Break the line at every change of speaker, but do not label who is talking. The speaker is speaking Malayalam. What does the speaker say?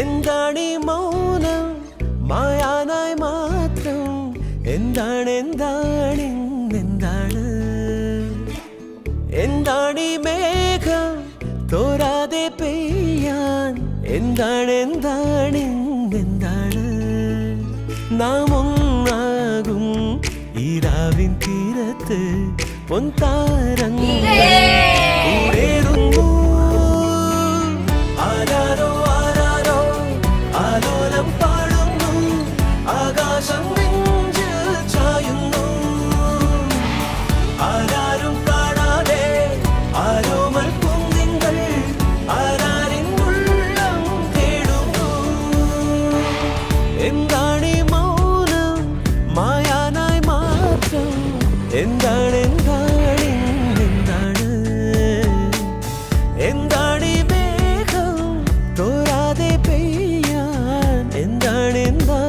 എന്താണീ മൗനം മായാനായി മാത്രം എന്താണ് എന്താണ് എന്താണ് എന്താണീ മേഘം തോരാതെ പെയ്യാൻ എന്താണ് എന്താണ് എന്താണ് നാം ഒന്നാകും ഈ രാവിൻ തീരത്ത് പൊൻതാരങ്ങൾ കൂടേറുന്നു ആരാരോ ആരാരോ ആലോലം പാടുന്നു ആകാശം നെഞ്ചിൽ ചായുന്നു ആരാരും കാണാതെ ആരോമൽ കുന്നിങ്ങൾ ആരാരിൻ ഉള്ളം തേടുന്നു എന്താണീ മൗനം മായാനായി മാത്രം എന്താണ് എന്താണ് എന്താണ് എന്താണീ മേഘം തോരാതെ പെയ്യാൻ എന്താണ് എന്താണ്